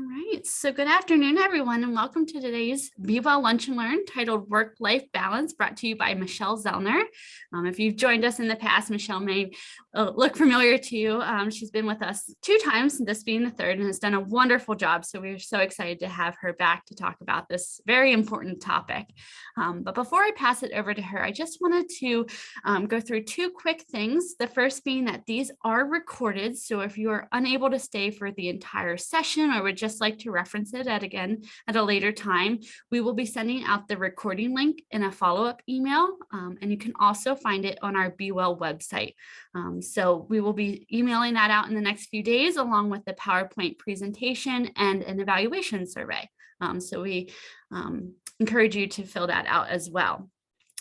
All right, so good afternoon, everyone, and welcome to today's BeWell Lunch and Learn titled Work-Life Balance, brought to you by Michelle Zellner. If you've joined us in the past, Michelle may look familiar to you. She's been with us 2 times, this being the third, and has done a wonderful job. So we're so excited to have her back to talk about this very important topic. But before I pass it over to her, I just wanted to go through 2 quick things. The first being that these are recorded. So if you are unable to stay for the entire session or would just like to reference it at a later time, we will be sending out the recording link in a follow-up email, and you can also find it on our BeWell website. So we will be emailing that out in the next few days, along with the PowerPoint presentation and an evaluation survey. So we encourage you to fill that out as well.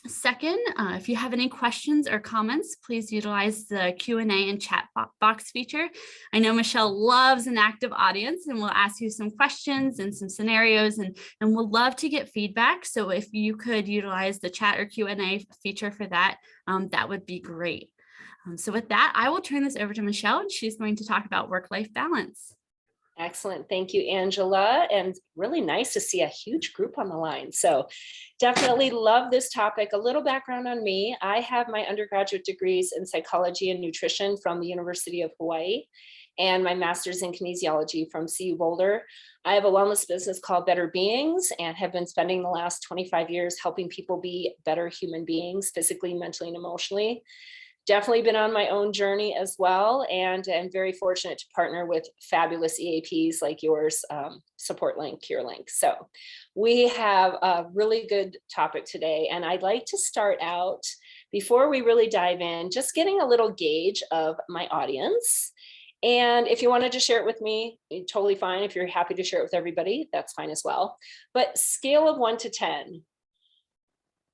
Second, if you have any questions or comments, please utilize the Q&A and chat box feature. I know Michelle loves an active audience, and we'll ask you some questions and some scenarios, and we'll love to get feedback. So if you could utilize the chat or Q&A feature for that, that would be great. So with that, I will turn this over to Michelle, and she's going to talk about work-life balance. Excellent. Thank you, Angela. And really nice to see a huge group on the line. So definitely love this topic. A little background on me. I have my undergraduate degrees in psychology and nutrition from the University of Hawaii and my master's in kinesiology from CU Boulder. I have a wellness business called Better Beings and have been spending the last 25 years helping people be better human beings, physically, mentally, and emotionally. Definitely been on my own journey as well, and I'm very fortunate to partner with fabulous EAPs like yours, SupportLink, CureLink. So we have a really good topic today, and I'd like to start out, before we really dive in, just getting a little gauge of my audience. And if you wanted to share it with me, totally fine. If you're happy to share it with everybody, that's fine as well. But scale of 1 to 10.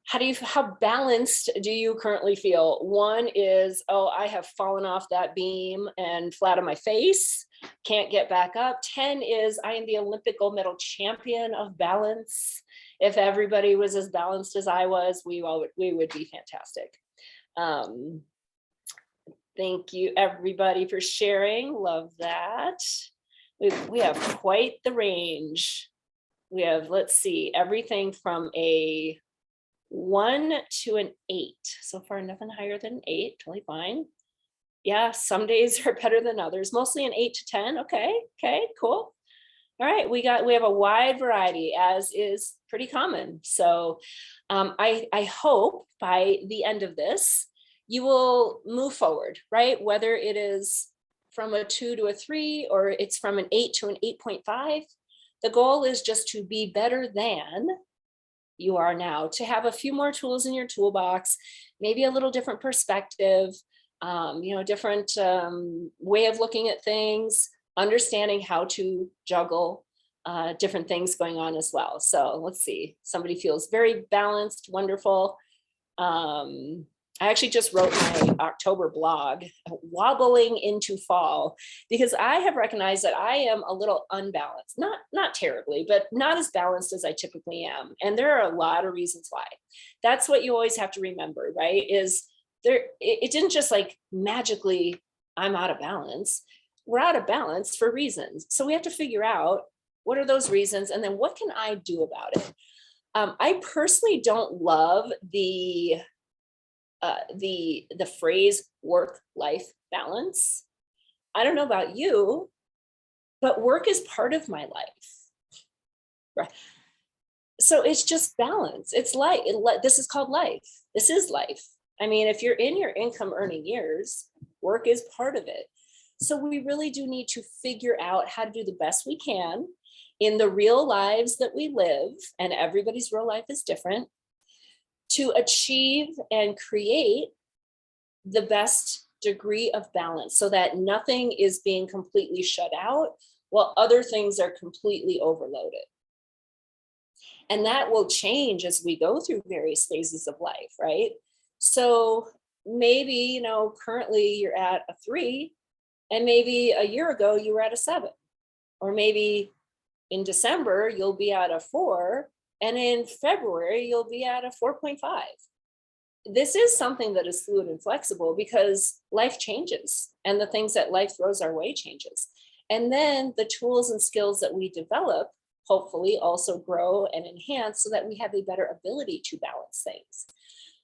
How balanced do you currently feel? 1 is, oh, I have fallen off that beam and flat on my face, can't get back up. 10 is, I am the Olympic gold medal champion of balance. If everybody was as balanced as I was, we would be fantastic. Thank you, everybody, for sharing. Love that. We have quite the range. We have, let's see, everything from a 1 to an 8. So far, nothing higher than 8, totally fine. Yeah, some days are better than others, mostly an 8 to 10. Okay, cool. All right, we have a wide variety, as is pretty common. So I hope by the end of this, you will move forward, right? Whether it is from a 2 to a 3, or it's from an 8 to an 8.5, the goal is just to be better than you are now, to have a few more tools in your toolbox, maybe a little different perspective, different way of looking at things, understanding how to juggle different things going on as well. So let's see, somebody feels very balanced, wonderful. I actually just wrote my October blog, Wobbling into Fall, because I have recognized that I am a little unbalanced, not terribly, but not as balanced as I typically am. And there are a lot of reasons why. That's what you always have to remember, right? It didn't just like magically, I'm out of balance. We're out of balance for reasons. So we have to figure out what are those reasons, and then what can I do about it? I personally don't love the phrase work-life balance. I don't know about you, but work is part of my life, right? So it's just balance. It's life. This is called life. This is life. I mean, if you're in your income earning years, work is part of it. So we really do need to figure out how to do the best we can in the real lives that we live, and everybody's real life is different, to achieve and create the best degree of balance so that nothing is being completely shut out while other things are completely overloaded. And that will change as we go through various phases of life, right? So maybe, currently you're at a 3, and maybe a year ago you were at a 7, or maybe in December you'll be at a 4, and in February, you'll be at a 4.5. This is something that is fluid and flexible because life changes, and the things that life throws our way changes. And then the tools and skills that we develop hopefully also grow and enhance so that we have a better ability to balance things.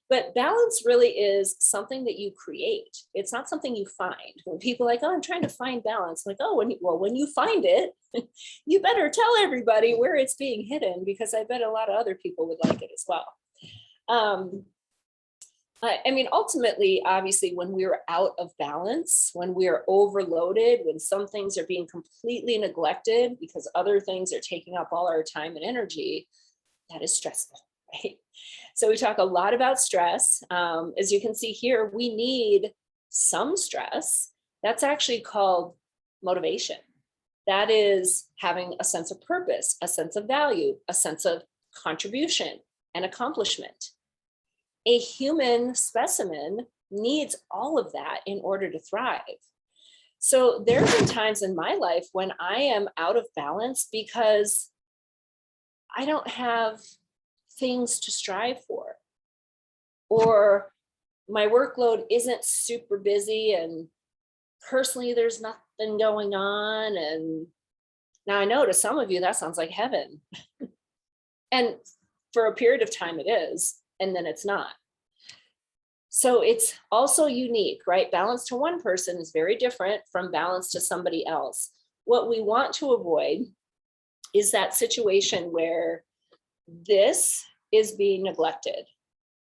But balance really is something that you create. It's not something you find. When people are like, oh, I'm trying to find balance, I'm like, oh, when you find it, you better tell everybody where it's being hidden, because I bet a lot of other people would like it as well. I mean, ultimately, obviously, when we're out of balance, when we're overloaded, when some things are being completely neglected because other things are taking up all our time and energy, that is stressful, right? So we talk a lot about stress. As you can see here, we need some stress. That's actually called motivation. That is having a sense of purpose, a sense of value, a sense of contribution and accomplishment. A human specimen needs all of that in order to thrive. So there have been times in my life when I am out of balance because I don't have things to strive for, or my workload isn't super busy and personally there's nothing going on. And now I know to some of you that sounds like heaven. And for a period of time it is, and then it's not. So it's also unique, right? Balance to one person is very different from balance to somebody else. What we want to avoid is that situation where this is being neglected.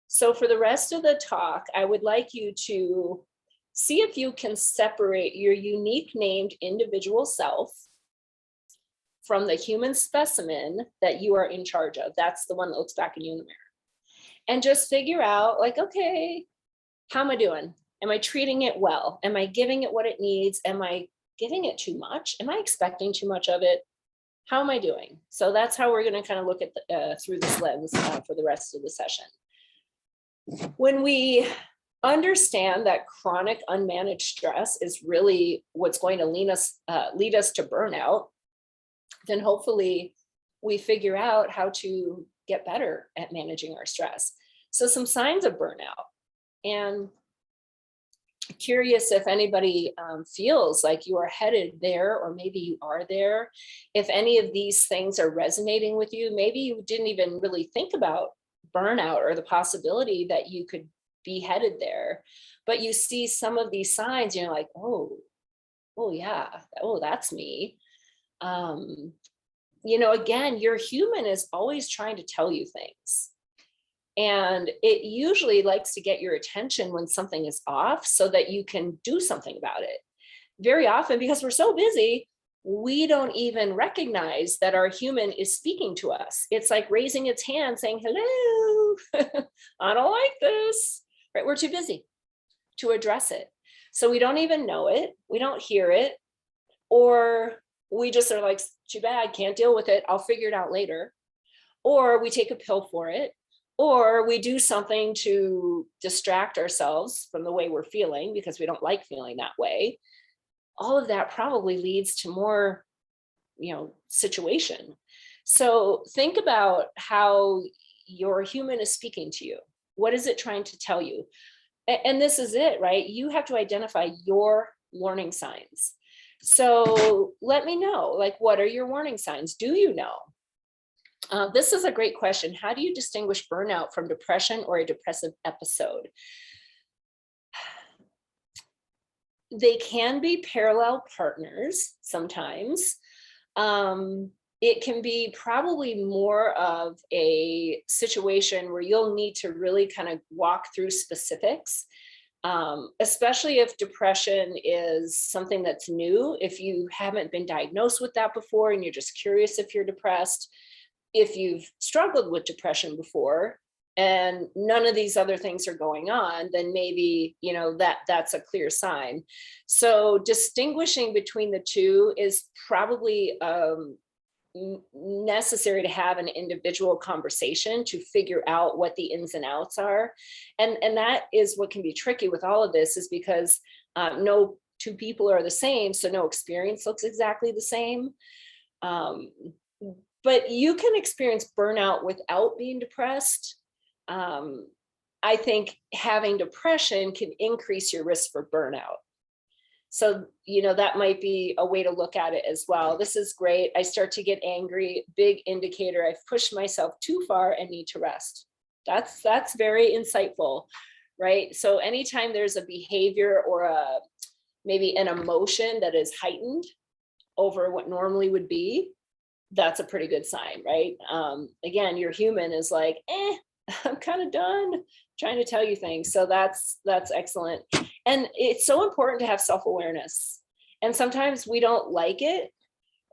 So for the rest of the talk, I would like you to see if you can separate your unique named individual self from the human specimen that you are in charge of. That's the one that looks back at you in the mirror. And just figure out, like, okay, how am I doing? Am I treating it well? Am I giving it what it needs? Am I giving it too much? Am I expecting too much of it? How am I doing? So that's how we're going to kind of look at through this lens for the rest of the session. When we understand that chronic unmanaged stress is really what's going to lead us to burnout, then hopefully we figure out how to get better at managing our stress. So some signs of burnout, and curious if anybody feels like you are headed there, or maybe you are there. If any of these things are resonating with you, maybe you didn't even really think about burnout or the possibility that you could be headed there, but you see some of these signs, you're like, oh yeah, oh, that's me. Again, your human is always trying to tell you things. And it usually likes to get your attention when something is off so that you can do something about it. Very often, because we're so busy, we don't even recognize that our human is speaking to us. It's like raising its hand saying, hello, I don't like this, right? We're too busy to address it. So we don't even know it. We don't hear it. Or we just are like, too bad, can't deal with it. I'll figure it out later. Or we take a pill for it. Or we do something to distract ourselves from the way we're feeling because we don't like feeling that way. All of that probably leads to more, situation. So think about how your human is speaking to you. What is it trying to tell you? And this is it, right? You have to identify your warning signs. So let me know, like, what are your warning signs? Do you know? This is a great question. How do you distinguish burnout from depression or a depressive episode? They can be parallel partners sometimes. It can be probably more of a situation where you'll need to really kind of walk through specifics, especially if depression is something that's new. If you haven't been diagnosed with that before and you're just curious if you're depressed, if you've struggled with depression before and none of these other things are going on, then maybe, that's a clear sign. So distinguishing between the two is probably necessary to have an individual conversation to figure out what the ins and outs are. And that is what can be tricky with all of this, is because no two people are the same. So no experience looks exactly the same. But you can experience burnout without being depressed. I think having depression can increase your risk for burnout. So, that might be a way to look at it as well. This is great. I start to get angry, big indicator. I've pushed myself too far and need to rest. That's very insightful, right? So anytime there's a behavior or maybe an emotion that is heightened over what normally would be, that's a pretty good sign, right? Again, your human is like, I'm kind of done trying to tell you things. So that's excellent. And it's so important to have self-awareness. And sometimes we don't like it,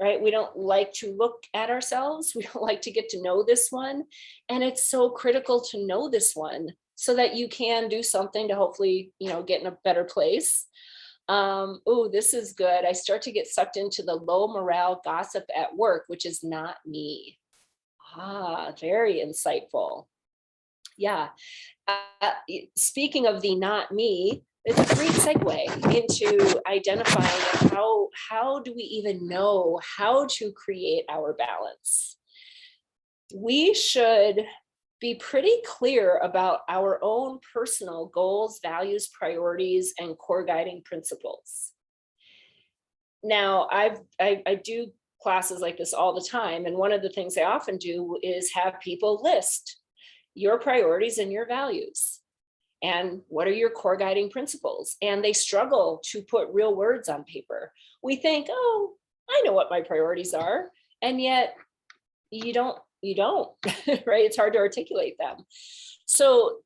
right? We don't like to look at ourselves. We don't like to get to know this one. And it's so critical to know this one so that you can do something to hopefully, get in a better place. Oh, this is good. I start to get sucked into the low morale gossip at work, which is not me. Very insightful. Yeah. Speaking of the not me, it's a great segue into identifying how do we even know how to create our balance? We should be pretty clear about our own personal goals, values, priorities, and core guiding principles. Now, I do classes like this all the time, and one of the things I often do is have people list your priorities and your values. And what are your core guiding principles? And they struggle to put real words on paper. We think, oh, I know what my priorities are. And yet you don't, right? It's hard to articulate them. So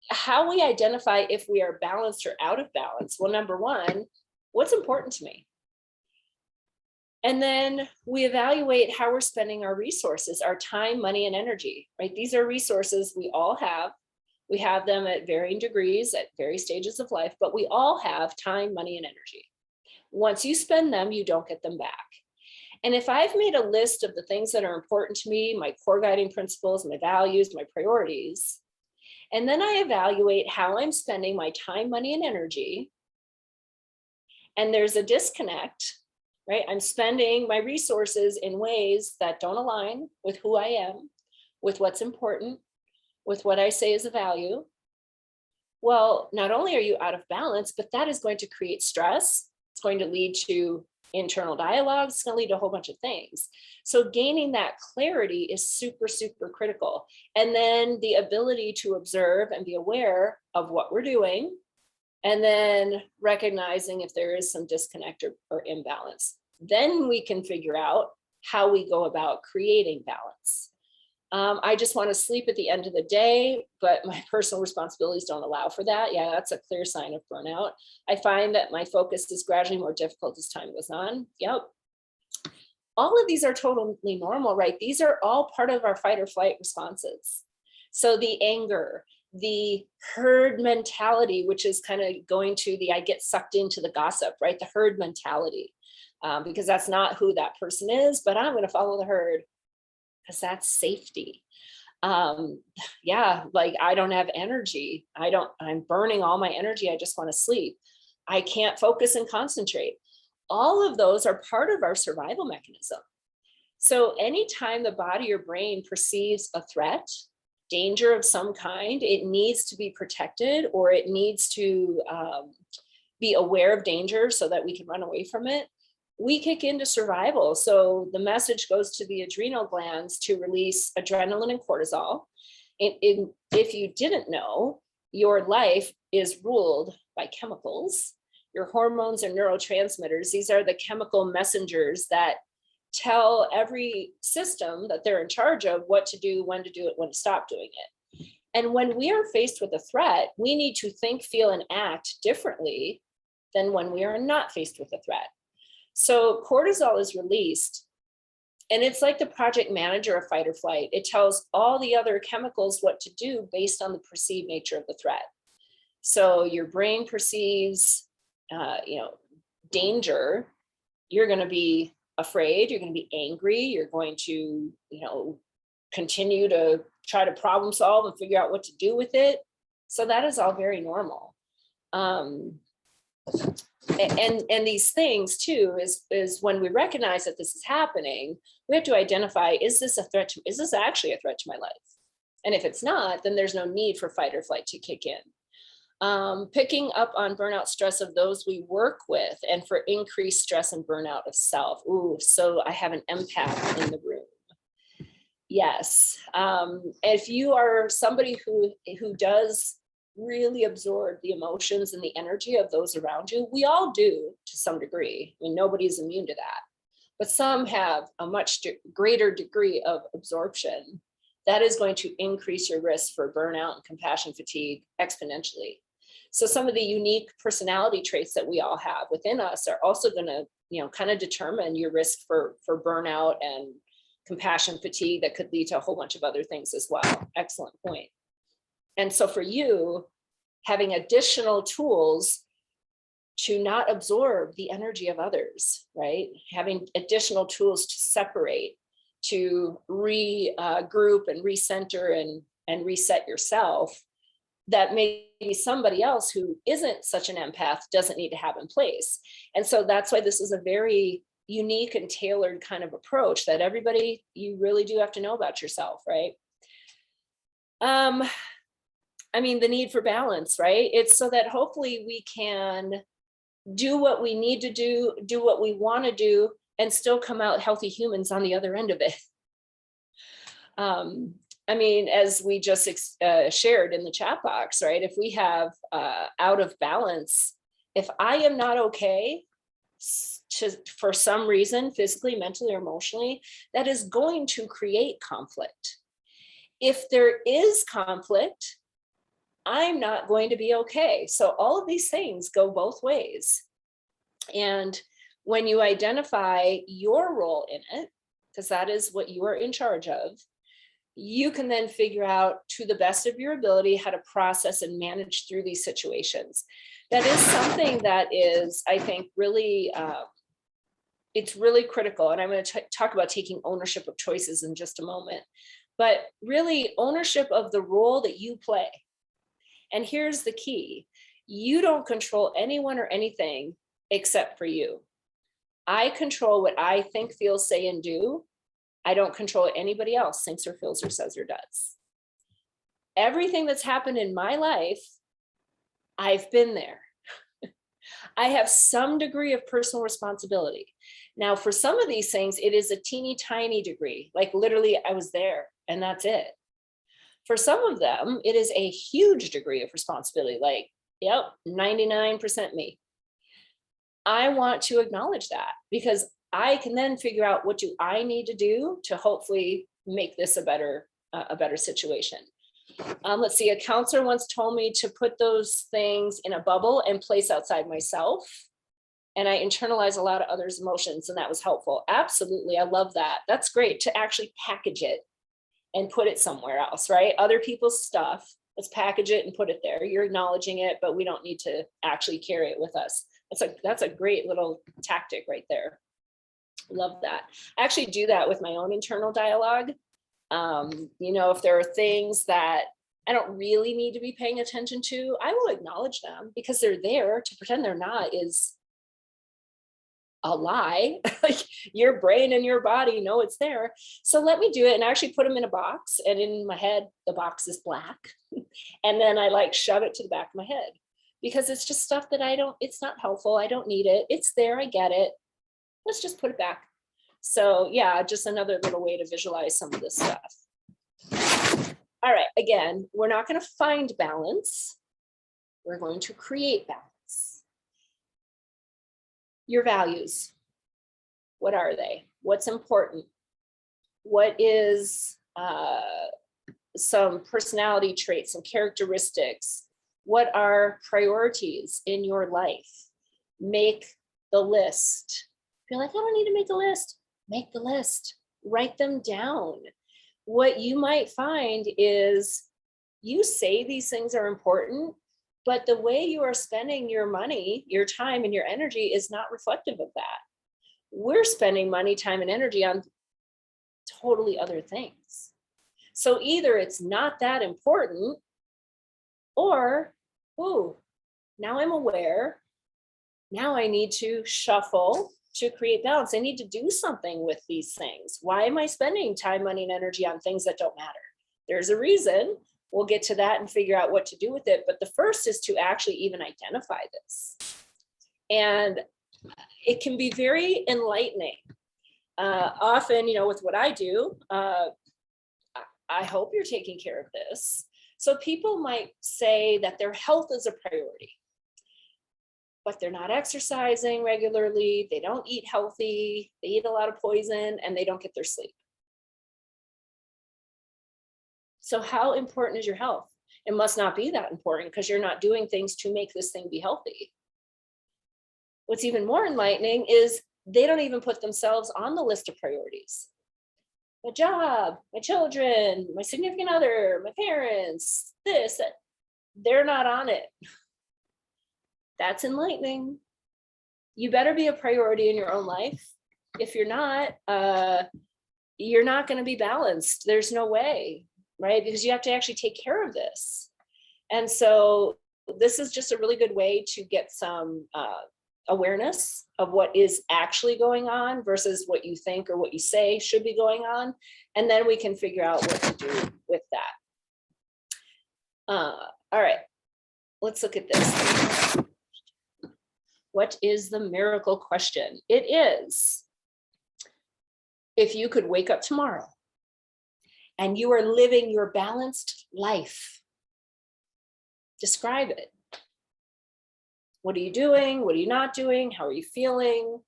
how we identify if we are balanced or out of balance? Well, number one, what's important to me? And then we evaluate how we're spending our resources, our time, money, and energy, right? These are resources we all have. We have them at varying degrees at various stages of life, but we all have time, money, and energy. Once you spend them, you don't get them back. And if I've made a list of the things that are important to me, my core guiding principles, my values, my priorities, and then I evaluate how I'm spending my time, money, and energy, and there's a disconnect, right? I'm spending my resources in ways that don't align with who I am, with what's important, with what I say is a value. Well, not only are you out of balance, but that is going to create stress. It's going to lead to internal dialogue. It's going to lead to a whole bunch of things. So gaining that clarity is super, super critical. And then the ability to observe and be aware of what we're doing, and then recognizing if there is some disconnect or imbalance. Then we can figure out how we go about creating balance. I just want to sleep at the end of the day, but my personal responsibilities don't allow for that. Yeah, that's a clear sign of burnout. I find that my focus is gradually more difficult as time goes on. Yep. All of these are totally normal, right? These are all part of our fight or flight responses. So the anger, the herd mentality, which is kind of going to I get sucked into the gossip, right? The herd mentality, because that's not who that person is, but I'm going to follow the herd because that's safety. Yeah, like I don't have energy. I'm burning all my energy. I just want to sleep. I can't focus and concentrate. All of those are part of our survival mechanism. So anytime the body or brain perceives a threat, danger of some kind, it needs to be protected, or it needs to be aware of danger so that we can run away from it. We kick into survival. So the message goes to the adrenal glands to release adrenaline and cortisol. If you didn't know, your life is ruled by chemicals. Your hormones and neurotransmitters, these are the chemical messengers that tell every system that they're in charge of what to do, when to do it, when to stop doing it. And when we are faced with a threat, we need to think, feel, and act differently than when we are not faced with a threat. So cortisol is released, and it's like the project manager of fight or flight. It tells all the other chemicals what to do based on the perceived nature of the threat. So your brain perceives, danger. You're going to be afraid. You're going to be angry. You're going to, continue to try to problem solve and figure out what to do with it. So that is all very normal. And these things too is when we recognize that this is happening, we have to identify, is this actually a threat to my life? And if it's not, then there's no need for fight or flight to kick in. Picking up on burnout stress of those we work with, and for increased stress and burnout of self. Ooh, so I have an empath in the room. Yes. If you are somebody who does really absorb the emotions and the energy of those around you, we all do to some degree. I mean, nobody's immune to that, but some have a much greater degree of absorption. That is going to increase your risk for burnout and compassion fatigue exponentially. So some of the unique personality traits that we all have within us are also going to, kind of determine your risk for burnout and compassion fatigue that could lead to a whole bunch of other things as well. Excellent point. And so for you, having additional tools to not absorb the energy of others, right? Having additional tools to separate, to regroup and recenter and reset yourself, that maybe somebody else who isn't such an empath doesn't need to have in place. And so that's why this is a very unique and tailored kind of approach that everybody, you really do have to know about yourself, right? I mean, the need for balance, right? It's so that hopefully we can do what we need to do what we want to do, and still come out healthy humans on the other end of it. I mean, as we just shared in the chat box, right? If we have out of balance, if I am not okay for some reason, physically, mentally, or emotionally, that is going to create conflict. If there is conflict, I'm not going to be okay. So all of these things go both ways. And when you identify your role in it, because that is what you are in charge of, you can then figure out to the best of your ability how to process and manage through these situations. That is something that is, I think, really, it's really critical. And I'm going to talk about taking ownership of choices in just a moment, but really ownership of the role that you play. And here's the key: you don't control anyone or anything except for you. I control what I think, feel, say, and do. I don't control what anybody else thinks or feels or says or does. Everything that's happened in my life, I've been there. I have some degree of personal responsibility. Now, for some of these things, it is a teeny tiny degree, like literally I was there and that's it. For some of them, it is a huge degree of responsibility, like, yep, 99% me. I want to acknowledge that, because I can then figure out what do I need to do to hopefully make this a better situation. Let's see, a counselor once told me to put those things in a bubble and place outside myself. And I internalize a lot of others' emotions, and that was helpful. Absolutely, I love that. That's great to actually package it and put it somewhere else, right? Other people's stuff, let's package it and put it there. You're acknowledging it, but we don't need to actually carry it with us. That's a great little tactic right there. Love that. I actually do that with my own internal dialogue. If there are things that I don't really need to be paying attention to, I will acknowledge them, because they're there. To pretend they're not is a lie. Like, your brain and your body know it's there. So let me do it and actually put them in a box. And in my head, the box is black. And then I shove it to the back of my head, because it's just stuff that it's not helpful. I don't need it. It's there. I get it. Let's just put it back. So yeah, just another little way to visualize some of this stuff. All right, again, we're not going to find balance. We're going to create balance. Your values. What are they? What's important? What is some personality traits and characteristics? What are priorities in your life? Make the list. You're like, I don't need to make a list. Make the list. Write them down. What you might find is you say these things are important, but the way you are spending your money, your time, and your energy is not reflective of that. We're spending money, time, and energy on totally other things. So either it's not that important, or, oh, now I'm aware. Now I need to shuffle to create balance. I need to do something with these things. Why am I spending time, money, and energy on things that don't matter? There's a reason. We'll get to that and figure out what to do with it. But the first is to actually even identify this. And it can be very enlightening. Often, with what I do, I hope you're taking care of this. So people might say that their health is a priority, but they're not exercising regularly. They don't eat healthy. They eat a lot of poison and they don't get their sleep. So how important is your health? It must not be that important because you're not doing things to make this thing be healthy. What's even more enlightening is they don't even put themselves on the list of priorities. My job, my children, my significant other, my parents, this, that, they're not on it. That's enlightening. You better be a priority in your own life. If you're not going to be balanced. There's no way, right? Because you have to actually take care of this. And so this is just a really good way to get some awareness of what is actually going on versus what you think or what you say should be going on. And then we can figure out what to do with that. All right, let's look at this. What is the miracle question? It is, if you could wake up tomorrow and you are living your balanced life, describe it. What are you doing? What are you not doing? How are you feeling?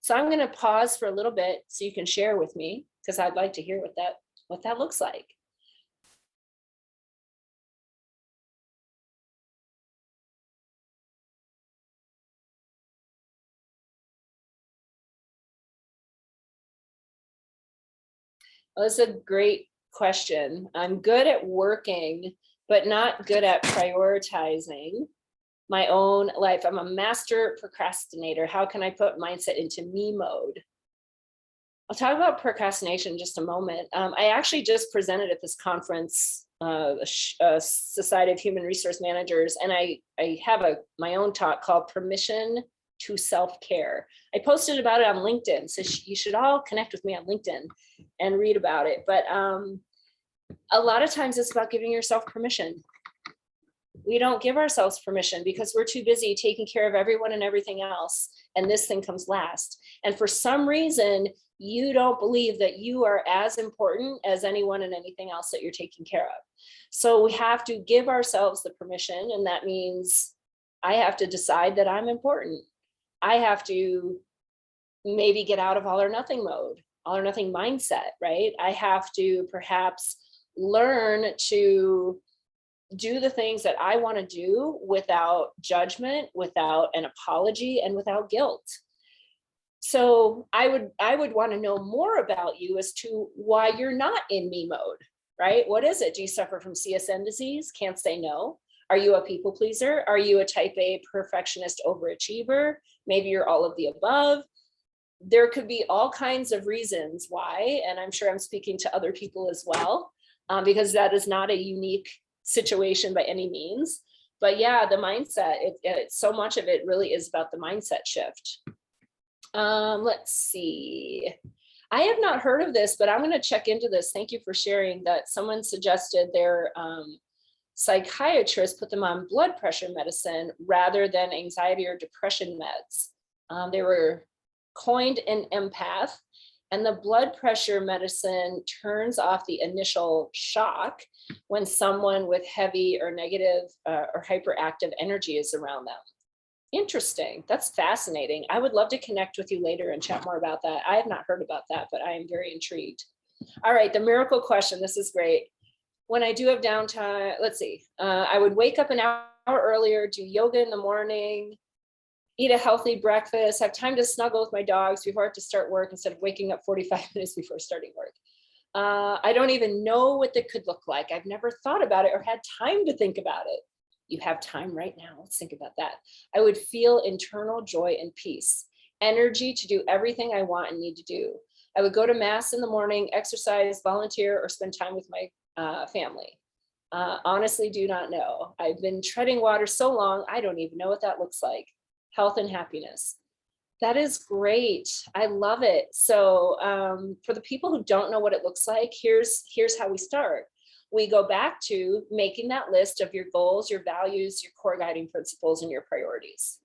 So I'm going to pause for a little bit so you can share with me, because I'd like to hear what that looks like. Well, that's a great question. I'm good at working, but not good at prioritizing my own life. I'm a master procrastinator. How can I put mindset into me mode? I'll talk about procrastination in just a moment. I actually just presented at this conference, Society of Human Resource Managers, and I have my own talk called Permission to Self-Care. I posted about it on LinkedIn, so you should all connect with me on LinkedIn and read about it. But a lot of times it's about giving yourself permission. We don't give ourselves permission because we're too busy taking care of everyone and everything else, and this thing comes last. And for some reason, you don't believe that you are as important as anyone and anything else that you're taking care of. So we have to give ourselves the permission, and that means I have to decide that I'm important. I have to maybe get out of all or nothing mode, all or nothing mindset, right? I have to perhaps learn to do the things that I want to do without judgment, without an apology, and without guilt. So I would want to know more about you as to why you're not in me mode, right? What is it? Do you suffer from CSN disease? Can't say no. Are you a people pleaser? Are you a type A perfectionist overachiever? Maybe you're all of the above. There could be all kinds of reasons why, and I'm sure I'm speaking to other people as well, because that is not a unique situation by any means. But yeah, the mindset, so much of it really is about the mindset shift. Let's see. I have not heard of this, but I'm going to check into this. Thank you for sharing that. Someone suggested their psychiatrist put them on blood pressure medicine rather than anxiety or depression meds. They were coined an empath, and the blood pressure medicine turns off the initial shock when someone with heavy or negative or hyperactive energy is around them. Interesting. That's fascinating. I would love to connect with you later and chat more about that. I have not heard about that, but I am very intrigued. All right, the miracle question. This is great. When I do have downtime, let's see, I would wake up an hour earlier, do yoga in the morning, eat a healthy breakfast, have time to snuggle with my dogs before I have to start work instead of waking up 45 minutes before starting work. I don't even know what that could look like. I've never thought about it or had time to think about it. You have time right now. Let's think about that. I would feel internal joy and peace, energy to do everything I want and need to do. I would go to mass in the morning, exercise, volunteer, or spend time with my family. Honestly, do not know. I've been treading water so long, I don't even know what that looks like. Health and happiness. That is great. I love it. So for the people who don't know what it looks like, here's how we start. we go back to making that list of your goals, your values, your core guiding principles, and your priorities.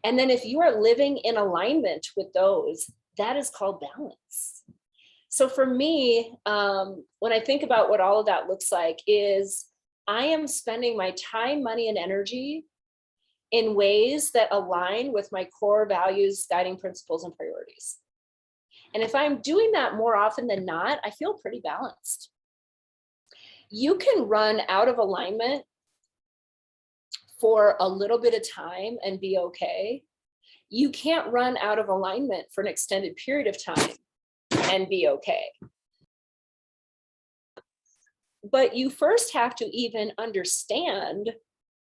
And then if you are living in alignment with those, that is called balance. So for me, when I think about what all of that looks like, is I am spending my time, money, and energy in ways that align with my core values, guiding principles, and priorities. And if I'm doing that more often than not, I feel pretty balanced. You can run out of alignment for a little bit of time and be okay. You can't run out of alignment for an extended period of time and be okay. But you first have to even understand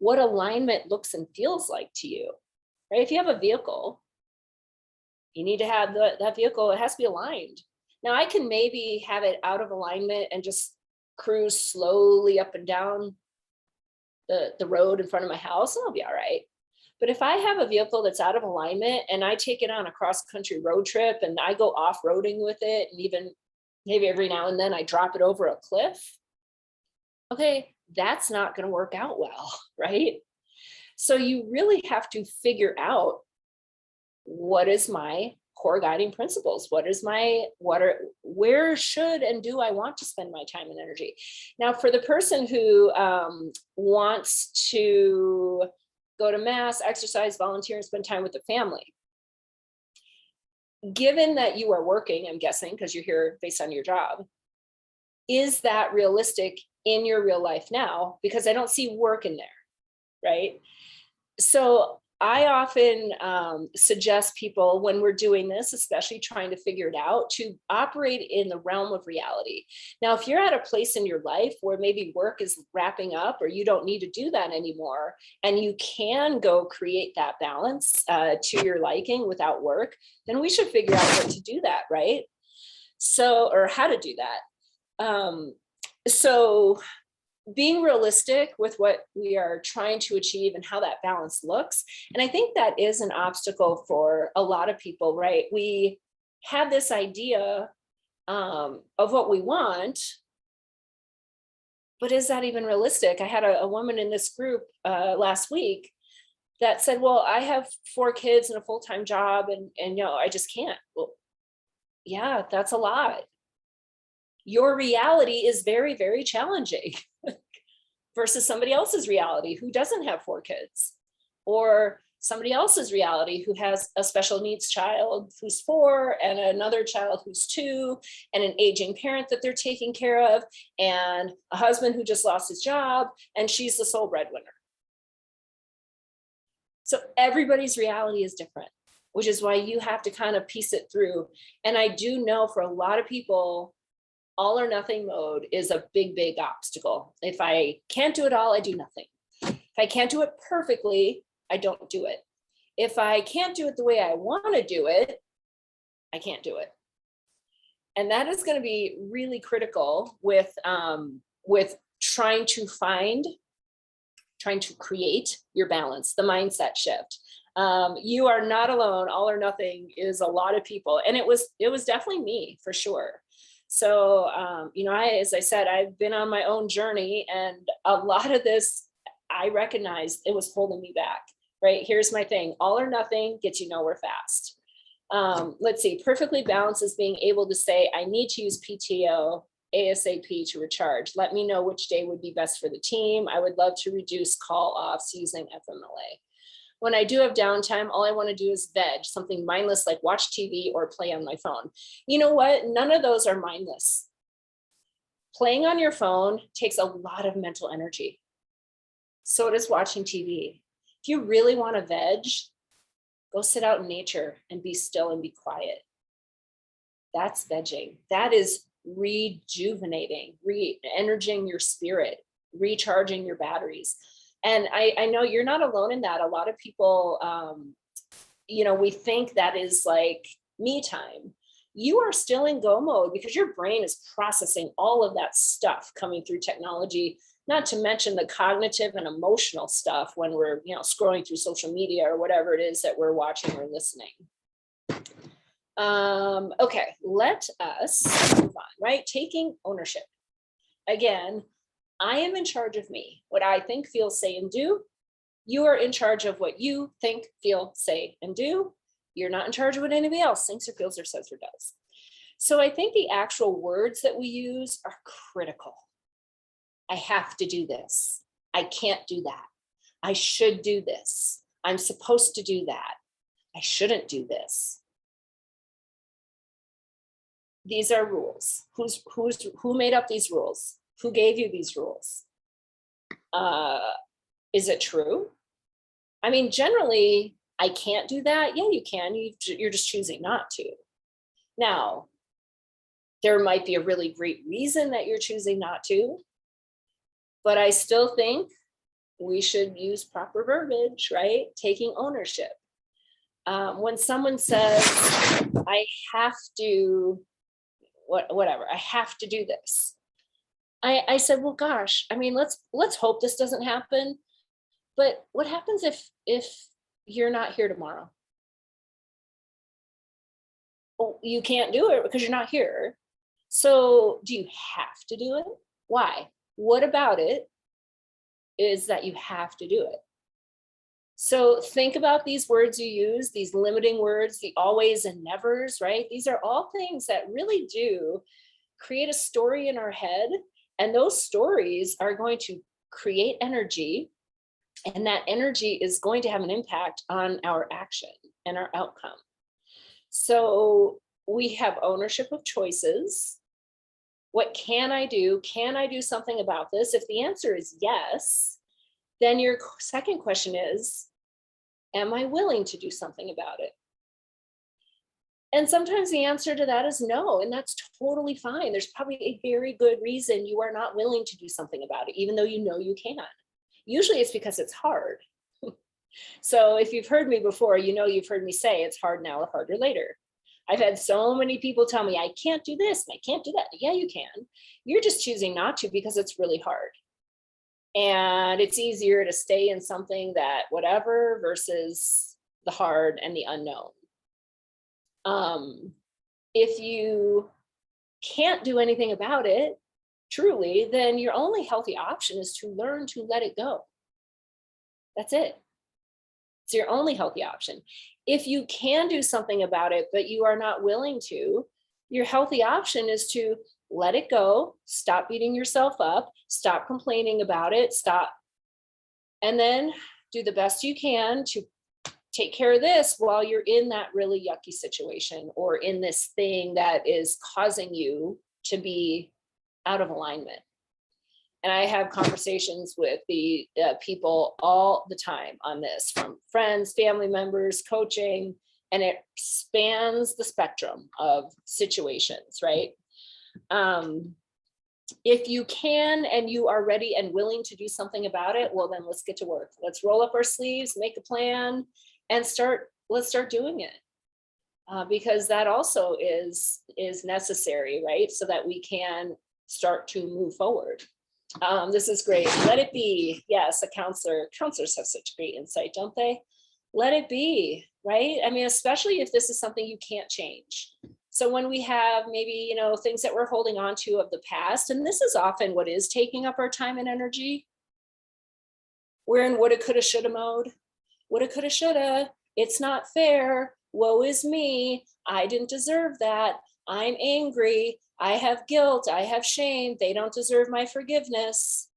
what alignment looks and feels like to you, right? If you have a vehicle, you need to have that vehicle, it has to be aligned. Now I can maybe have it out of alignment and just cruise slowly up and down the road in front of my house, and I'll be all right. But if I have a vehicle that's out of alignment and I take it on a cross-country road trip and I go off-roading with it, and even maybe every now and then I drop it over a cliff, okay, that's not going to work out well, right? So you really have to figure out, what is my core guiding principles? Where should and do I want to spend my time and energy? Now, for the person who wants to go to mass, exercise, volunteer, and spend time with the family, given that you are working, I'm guessing, because you're here based on your job, is that realistic in your real life now? Because I don't see work in there, right? So I often suggest people, when we're doing this, especially trying to figure it out, to operate in the realm of reality. Now, if you're at a place in your life where maybe work is wrapping up or you don't need to do that anymore, and you can go create that balance to your liking without work, then we should figure out what to do that, right? So, or how to do that. So being realistic with what we are trying to achieve and how that balance looks. And I think that is an obstacle for a lot of people, right? We have this idea of what we want, but is that even realistic? I had a woman in this group last week that said, well, I have 4 kids and a full-time job, and I just can't. Well, yeah, that's a lot. Your reality is very, very challenging versus somebody else's reality who doesn't have 4 kids, or somebody else's reality who has a special needs child who's 4 and another child who's 2 and an aging parent that they're taking care of, and a husband who just lost his job and she's the sole breadwinner. So everybody's reality is different, which is why you have to kind of piece it through. And I do know for a lot of people, all or nothing mode is a big, big obstacle. If I can't do it all, I do nothing. If I can't do it perfectly, I don't do it. If I can't do it the way I want to do it, I can't do it. And that is going to be really critical with trying to create your balance, the mindset shift. You are not alone. All or nothing is a lot of people. And it was definitely me, for sure. So, as I said, I've been on my own journey, and a lot of this, I recognized it was holding me back, right? Here's my thing. All or nothing gets you nowhere fast. Let's see, perfectly balanced is being able to say, I need to use PTO ASAP to recharge. Let me know which day would be best for the team. I would love to reduce call offs using FMLA. When I do have downtime, all I want to do is veg, something mindless like watch TV or play on my phone. You know what? None of those are mindless. Playing on your phone takes a lot of mental energy. So does watching TV. If you really want to veg, go sit out in nature and be still and be quiet. That's vegging. That is rejuvenating, re-energizing your spirit, recharging your batteries. And I know you're not alone in that. A lot of people, we think that is like me time. You are still in go mode because your brain is processing all of that stuff coming through technology, not to mention the cognitive and emotional stuff when we're, scrolling through social media or whatever it is that we're watching or listening. Okay, let us move on, right? Taking ownership. Again, I am in charge of me, what I think, feel, say, and do. You are in charge of what you think, feel, say, and do. You're not in charge of what anybody else thinks or feels or says or does. So I think the actual words that we use are critical. I have to do this. I can't do that. I should do this. I'm supposed to do that. I shouldn't do this. These are rules. Who made up these rules? Who gave you these rules? Is it true? I mean, generally, I can't do that. Yeah, you can. You're just choosing not to. Now, there might be a really great reason that you're choosing not to, but I still think we should use proper verbiage, right? Taking ownership. When someone says, I have to, whatever, I have to do this. I said, well, gosh, I mean, let's hope this doesn't happen. But what happens if you're not here tomorrow? Well, you can't do it because you're not here. So do you have to do it? Why? What about it is that you have to do it? So think about these words you use, these limiting words, the always and nevers, right? These are all things that really do create a story in our head. And those stories are going to create energy. And that energy is going to have an impact on our action and our outcome. So we have ownership of choices. What can I do? Can I do something about this? If the answer is yes, then your second question is, am I willing to do something about it? And sometimes the answer to that is no, and that's totally fine. There's probably a very good reason you are not willing to do something about it, even though you know you can. Usually it's because it's hard. So if you've heard me before, you know you've heard me say it's hard now or harder later. I've had so many people tell me, I can't do this and I can't do that. Yeah, you can. You're just choosing not to because it's really hard. And it's easier to stay in something that whatever versus the hard and the unknown. If you can't do anything about it, truly, then your only healthy option is to learn to let it go. That's it. It's your only healthy option. If you can do something about it, but you are not willing to, your healthy option is to let it go, stop beating yourself up, stop complaining about it, stop, and then do the best you can to take care of this while you're in that really yucky situation or in this thing that is causing you to be out of alignment. And I have conversations with the people all the time on this, from friends, family members, coaching, and it spans the spectrum of situations, right? If you can and you are ready and willing to do something about it, well, then let's get to work. Let's roll up our sleeves, make a plan, and let's start doing it. Because that also is necessary, right? So that we can start to move forward. This is great. Let it be. Yes, counselors have such great insight, don't they? Let it be, right? I mean, especially if this is something you can't change. So when we have maybe, things that we're holding on to of the past, and this is often what is taking up our time and energy. We're in woulda, coulda, shoulda mode. Woulda, coulda, shoulda. It's not fair. Woe is me. I didn't deserve that. I'm angry. I have guilt. I have shame. They don't deserve my forgiveness.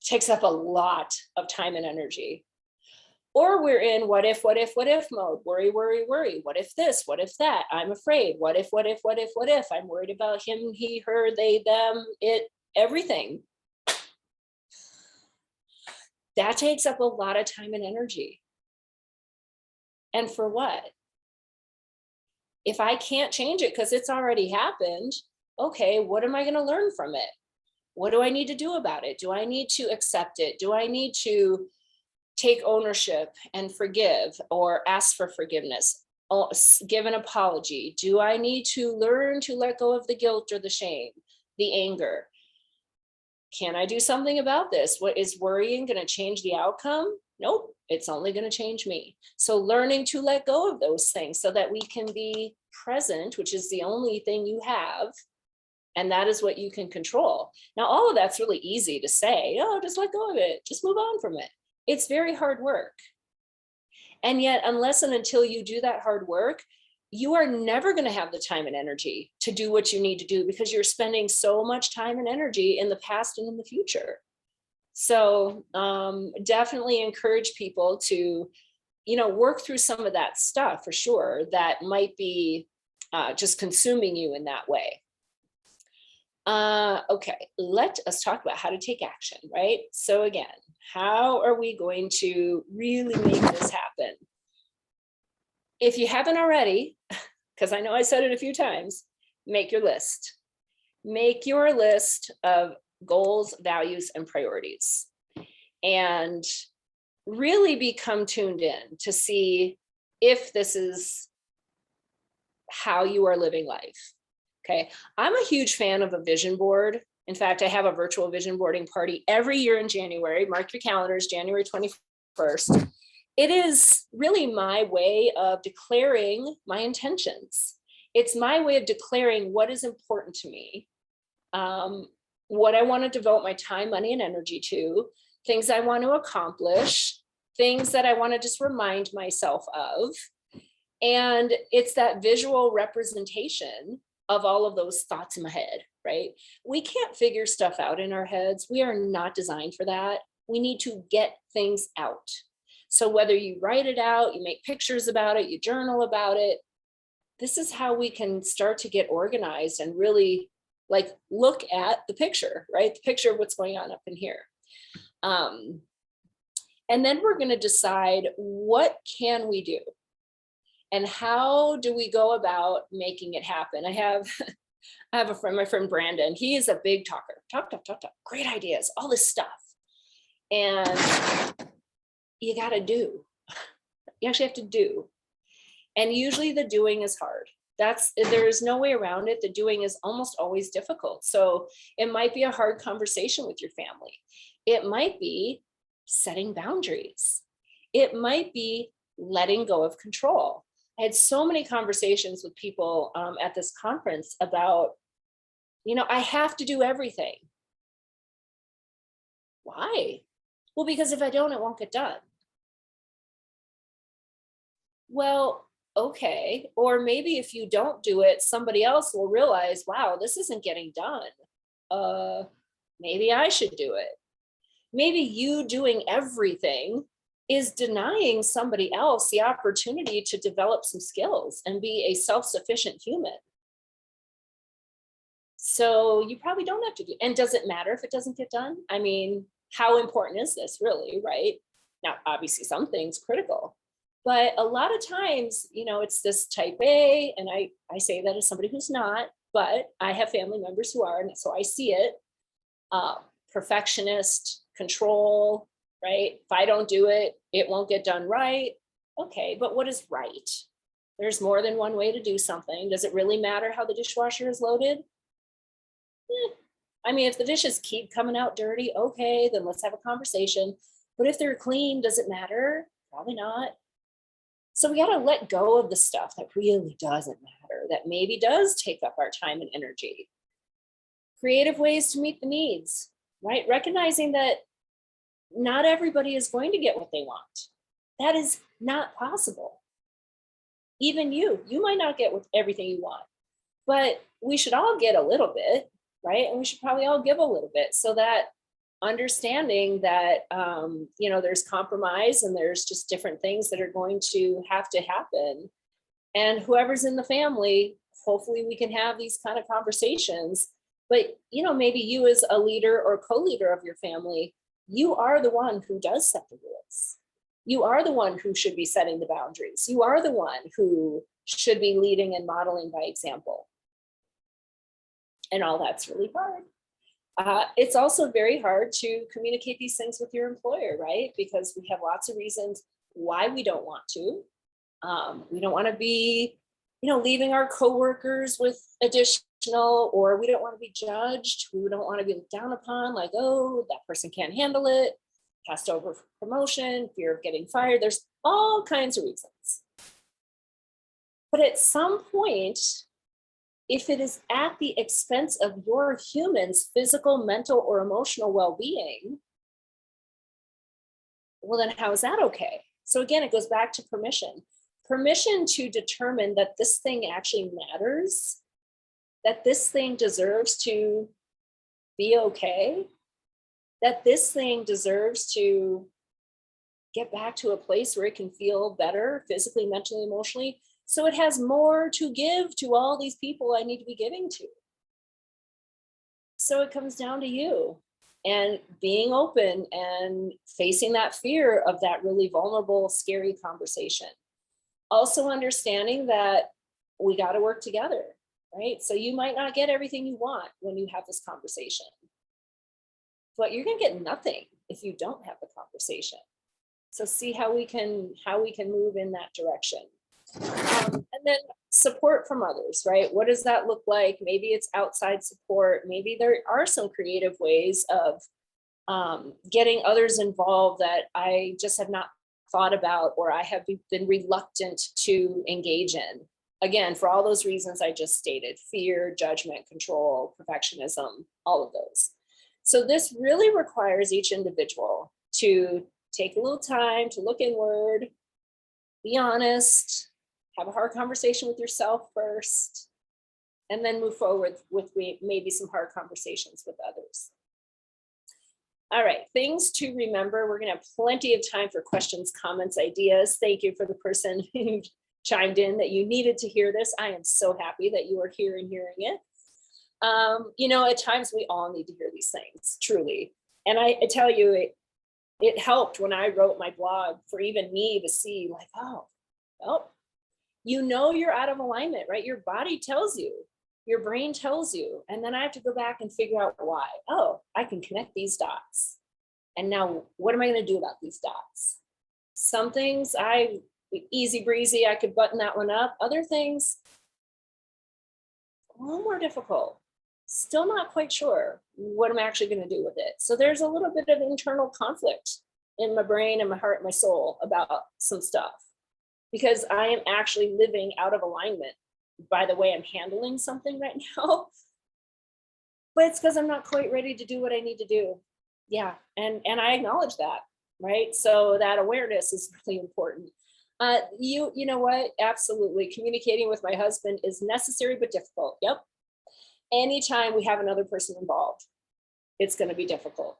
It takes up a lot of time and energy. Or we're in what if mode. Worry, worry, worry. What if this? What if that? I'm afraid. What if? I'm worried about him, he, her, they, them, it, everything. That takes up a lot of time and energy. And for what? If I can't change it because it's already happened, okay, what am I going to learn from it? What do I need to do about it? Do I need to accept it? Do I need to take ownership and forgive or ask for forgiveness? Give an apology? Do I need to learn to let go of the guilt or the shame, the anger? Can I do something about this? What is worrying going to change the outcome? Nope, it's only going to change me. So learning to let go of those things so that we can be present, which is the only thing you have, And that is what you can control. Now, all of that's really easy to say, oh, just let go of it, just move on from it. It's very hard work. And yet, unless and until you do that hard work, you are never going to have the time and energy to do what you need to do, because you're spending so much time and energy in the past and in the future. So definitely encourage people to, work through some of that stuff for sure that might be just consuming you in that way. Okay, let us talk about how to take action, right? So again, how are we going to really make this happen? If you haven't already, because I know I said it a few times, make your list. Make your list of goals, values, and priorities. And really become tuned in to see if this is how you are living life. Okay, I'm a huge fan of a vision board. In fact, I have a virtual vision boarding party every year in January. Mark your calendars, January 21st. It is really my way of declaring my intentions. It's my way of declaring what is important to me, what I want to devote my time, money, and energy to, things I want to accomplish, things that I want to just remind myself of. And it's that visual representation of all of those thoughts in my head, right? We can't figure stuff out in our heads. We are not designed for that. We need to get things out. So whether you write it out, you make pictures about it, you journal about it, this is how we can start to get organized and really look at the picture, right? The picture of what's going on up in here. And then we're going to decide, what can we do? And how do we go about making it happen? I have a friend, my friend Brandon. He is a big talker. Talk, great ideas, all this stuff. And you got to do. You actually have to do. And usually the doing is hard. There's no way around it. The doing is almost always difficult. So it might be a hard conversation with your family. It might be setting boundaries. It might be letting go of control. I had so many conversations with people at this conference about, I have to do everything. Why? Well, because if I don't, it won't get done. Well, okay. Or maybe if you don't do it, somebody else will realize, wow, this isn't getting done. Maybe I should do it. Maybe you doing everything is denying somebody else the opportunity to develop some skills and be a self-sufficient human. So you probably don't have to do. And does it matter if it doesn't get done? I mean, how important is this really, right? Now, obviously some things critical, but a lot of times, it's this type A, and I say that as somebody who's not, but I have family members who are, and so I see it. Perfectionist, control, right? If I don't do it, it won't get done right. Okay, but what is right? There's more than one way to do something. Does it really matter how the dishwasher is loaded? I mean, if the dishes keep coming out dirty, okay, then let's have a conversation. But if they're clean, does it matter? Probably not. So we got to let go of the stuff that really doesn't matter, that maybe does take up our time and energy. Creative ways to meet the needs, right? Recognizing that not everybody is going to get what they want. That is not possible. Even you might not get everything you want, but we should all get a little bit, right? And we should probably all give a little bit, so that understanding that, there's compromise and there's just different things that are going to have to happen. And whoever's in the family, hopefully we can have these kind of conversations. But, maybe you as a leader or co-leader of your family, you are the one who does set the rules. You are the one who should be setting the boundaries. You are the one who should be leading and modeling by example. And all that's really hard. It's also very hard to communicate these things with your employer, right? Because we have lots of reasons why we don't want to. We don't want to be, leaving our coworkers with additional, or we don't want to be judged. We don't want to be looked down upon, like, oh, that person can't handle it, passed over for promotion, fear of getting fired. There's all kinds of reasons. But at some point, if it is at the expense of your human's physical, mental, or emotional well-being, well, then how is that okay? So again, it goes back to permission. Permission to determine that this thing actually matters, that this thing deserves to be okay, that this thing deserves to get back to a place where it can feel better physically, mentally, emotionally. So it has more to give to all these people I need to be giving to. So it comes down to you and being open and facing that fear of that really vulnerable, scary conversation. Also understanding that we got to work together, right? So you might not get everything you want when you have this conversation, but you're going to get nothing if you don't have the conversation. So see how we can move in that direction. And then support from others, right? What does that look like? Maybe it's outside support. Maybe there are some creative ways of getting others involved that I just have not thought about, or I have been reluctant to engage in. Again, for all those reasons I just stated: fear, judgment, control, perfectionism, all of those. So this really requires each individual to take a little time to look inward, be honest, have a hard conversation with yourself first, and then move forward with maybe some hard conversations with others. All right, things to remember. We're going to have plenty of time for questions, comments, ideas. Thank you for the person who chimed in that you needed to hear this. I am so happy that you are here and hearing it. At times we all need to hear these things, truly. And I tell you, it helped when I wrote my blog for even me to see, like, oh, you're out of alignment, right? Your body tells you, your brain tells you, and then I have to go back and figure out why. Oh, I can connect these dots. And now what am I going to do about these dots? Some things easy breezy, I could button that one up. Other things, a little more difficult. Still not quite sure what I'm actually going to do with it. So there's a little bit of internal conflict in my brain and my heart and my soul about some stuff, because I am actually living out of alignment by the way I'm handling something right now. But it's because I'm not quite ready to do what I need to do. Yeah, and I acknowledge that, right? So that awareness is really important. You know what? Absolutely. Communicating with my husband is necessary but difficult. Yep. Anytime we have another person involved, it's going to be difficult.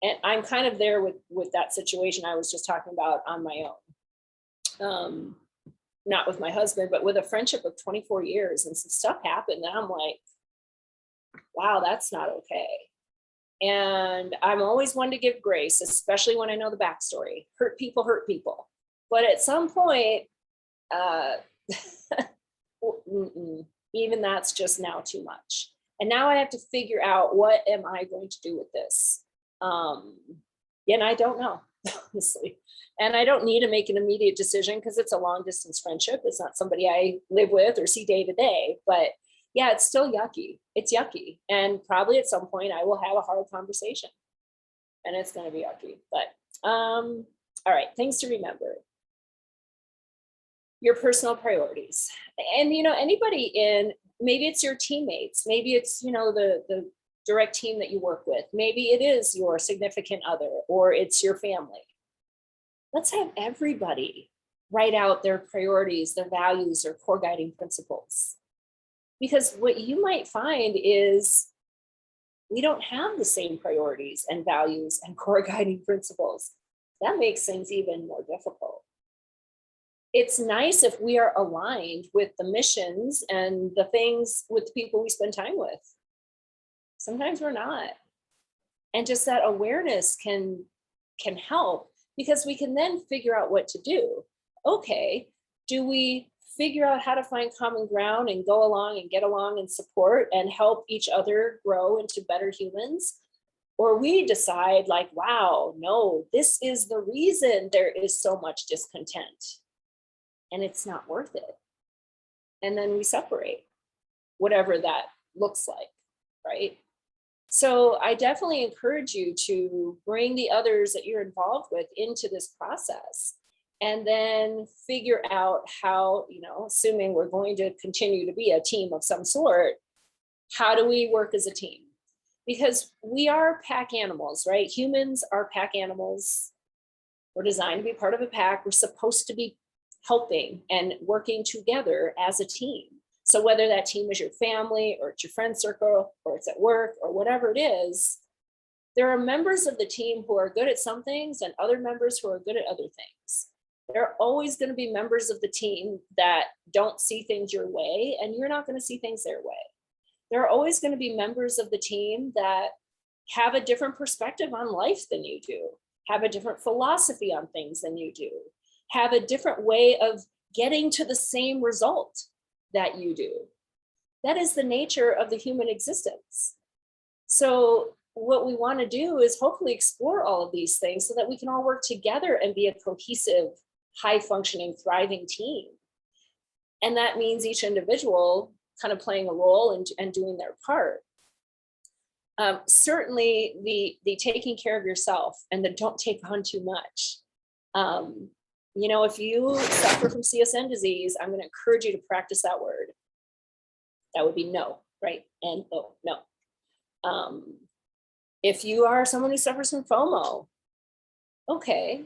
And I'm kind of there with that situation I was just talking about on my own. Not with my husband, but with a friendship of 24 years, and some stuff happened and I'm like, wow, that's not okay. And I'm always one to give grace, especially when I know the backstory. Hurt people. But at some point, even that's just now too much. And now I have to figure out, what am I going to do with this? And I don't know, honestly. And I don't need to make an immediate decision because it's a long distance friendship. It's not somebody I live with or see day to day, but yeah, it's still yucky. It's yucky. And probably at some point I will have a hard conversation and it's going to be yucky. But all right, things to remember. Your personal priorities. And anybody maybe it's your teammates, maybe it's the direct team that you work with, maybe it is your significant other, or it's your family. Let's have everybody write out their priorities, their values, their core guiding principles. Because what you might find is we don't have the same priorities and values and core guiding principles. That makes things even more difficult. It's nice if we are aligned with the missions and the things with the people we spend time with. Sometimes we're not. And just that awareness can help, because we can then figure out what to do. Okay, do we figure out how to find common ground and go along and get along and support and help each other grow into better humans? Or we decide, like, wow, no, this is the reason there is so much discontent and it's not worth it. And then we separate, whatever that looks like, right? So I definitely encourage you to bring the others that you're involved with into this process and then figure out how, assuming we're going to continue to be a team of some sort, how do we work as a team? Because we are pack animals, right? Humans are pack animals. We're designed to be part of a pack. We're supposed to be helping and working together as a team. So whether that team is your family or it's your friend circle or it's at work or whatever it is, there are members of the team who are good at some things and other members who are good at other things. There are always going to be members of the team that don't see things your way, and you're not going to see things their way. There are always going to be members of the team that have a different perspective on life than you do, have a different philosophy on things than you do, have a different way of getting to the same result that you do. That is the nature of the human existence. So what we want to do is hopefully explore all of these things so that we can all work together and be a cohesive, high-functioning, thriving team. And that means each individual kind of playing a role and doing their part. Certainly the taking care of yourself and the don't take on too much. If you suffer from CSN disease, I'm going to encourage you to practice that word. That would be no, right? And no. If you are someone who suffers from FOMO, okay.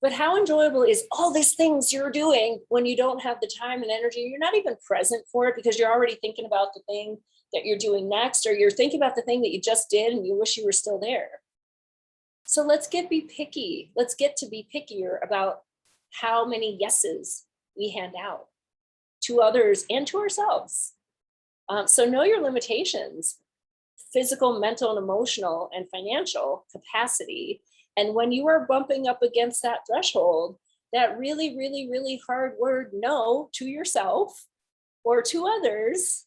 But how enjoyable is all these things you're doing when you don't have the time and energy? You're not even present for it because you're already thinking about the thing that you're doing next, or you're thinking about the thing that you just did and you wish you were still there. So let's be picky. Let's get to be pickier about how many yeses we hand out to others and to ourselves. So know your limitations, physical, mental, and emotional, and financial capacity. And when you are bumping up against that threshold, that really, really, really hard word no to yourself or to others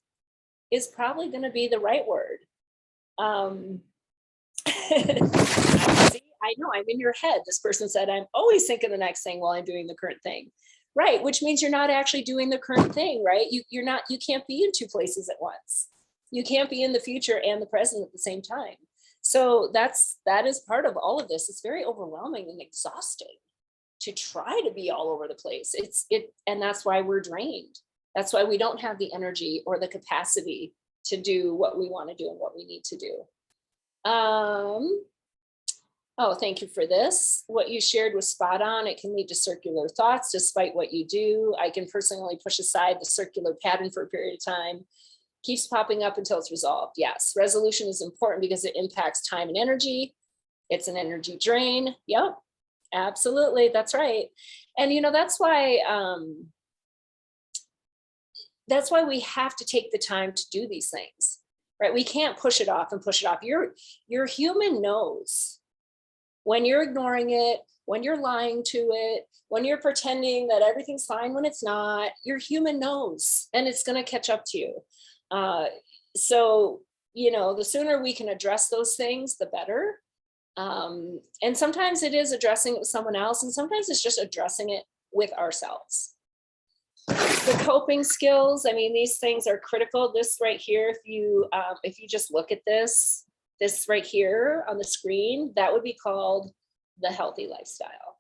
is probably going to be the right word. See, I know I'm in your head. This person said, I'm always thinking the next thing while I'm doing the current thing. Right, which means you're not actually doing the current thing, right? You can't be in two places at once. You can't be in the future and the present at the same time. So that is part of all of this. It's very overwhelming and exhausting to try to be all over the place. And that's why we're drained. That's why we don't have the energy or the capacity to do what we want to do and what we need to do. Oh, thank you for this. What you shared was spot on. It can lead to circular thoughts despite what you do. I can personally push aside the circular pattern for a period of time. Keeps popping up until it's resolved. Yes, resolution is important because it impacts time and energy. It's an energy drain. Yep, absolutely. That's right. And that's why we have to take the time to do these things, right? We can't push it off and push it off. Your human knows when you're ignoring it, when you're lying to it, when you're pretending that everything's fine when it's not. Your human knows, and it's going to catch up to you. So, the sooner we can address those things, the better. And sometimes it is addressing it with someone else, and sometimes it's just addressing it with ourselves. The coping skills, these things are critical. This right here, if you just look at this right here on the screen, that would be called the healthy lifestyle.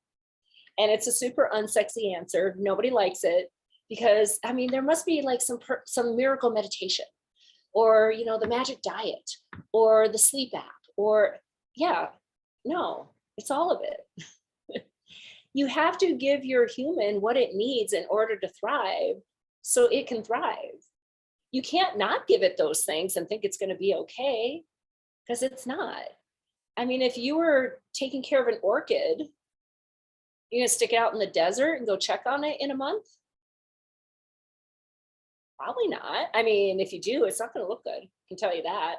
And it's a super unsexy answer. Nobody likes it. Because there must be like some miracle meditation, or the magic diet, or the sleep app, or no, it's all of it. You have to give your human what it needs in order to thrive, so it can thrive. You can't not give it those things and think it's going to be okay, because it's not. If you were taking care of an orchid, you're going to stick it out in the desert and go check on it in a month? Probably not. If you do, it's not going to look good. I can tell you that.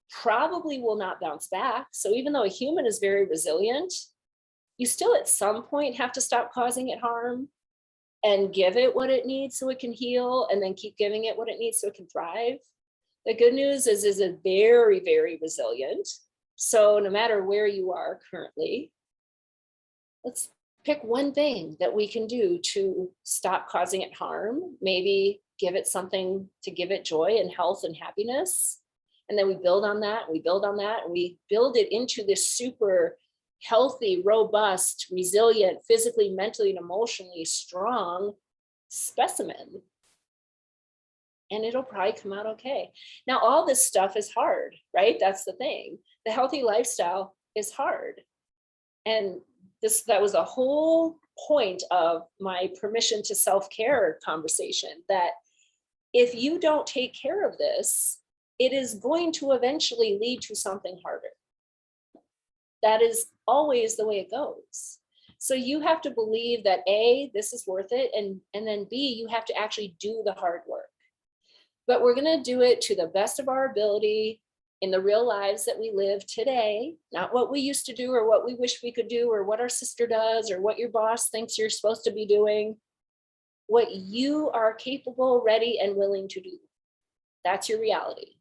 Probably will not bounce back. So even though a human is very resilient, you still at some point have to stop causing it harm and give it what it needs so it can heal, and then keep giving it what it needs so it can thrive. The good news is it's very, very resilient. So no matter where you are currently, let's pick one thing that we can do to stop causing it harm. Maybe give it something to give it joy and health and happiness. And then we build on that, and we build on that, and we build it into this super healthy, robust, resilient, physically, mentally, and emotionally strong specimen. And it'll probably come out okay. Now, all this stuff is hard, right? That's the thing. The healthy lifestyle is hard. And that was a whole point of my permission to self-care conversation, that if you don't take care of this, it is going to eventually lead to something harder. That is always the way it goes. So you have to believe that A, this is worth it, and then B, you have to actually do the hard work. But we're going to do it to the best of our ability in the real lives that we live today, not what we used to do or what we wish we could do or what our sister does or what your boss thinks you're supposed to be doing. What you are capable, ready, and willing to do. That's your reality.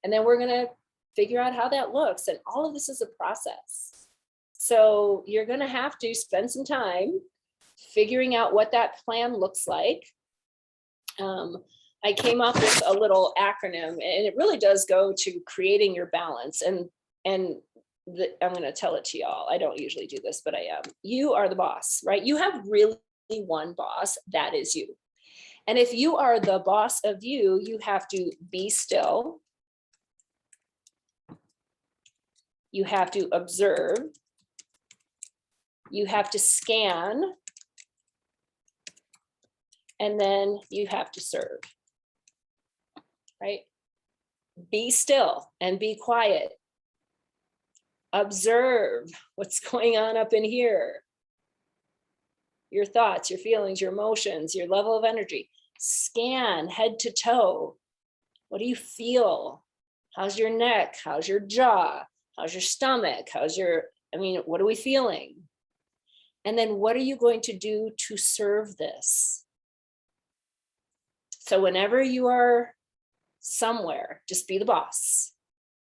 And then we're going to figure out how that looks. And all of this is a process. So you're going to have to spend some time figuring out what that plan looks like. I came up with a little acronym, and it really does go to creating your balance. I'm going to tell it to y'all. I don't usually do this, but I am. You are the boss, right? You have really one boss, that is you. And if you are the boss of you, you have to be still. You have to observe. You have to scan. And then you have to serve. Right? Be still and be quiet. Observe what's going on up in here. Your thoughts, your feelings, your emotions, your level of energy. Scan head to toe. What do you feel? How's your neck? How's your jaw? How's your stomach? What are we feeling? And then what are you going to do to serve this? So whenever you are somewhere, just be the boss.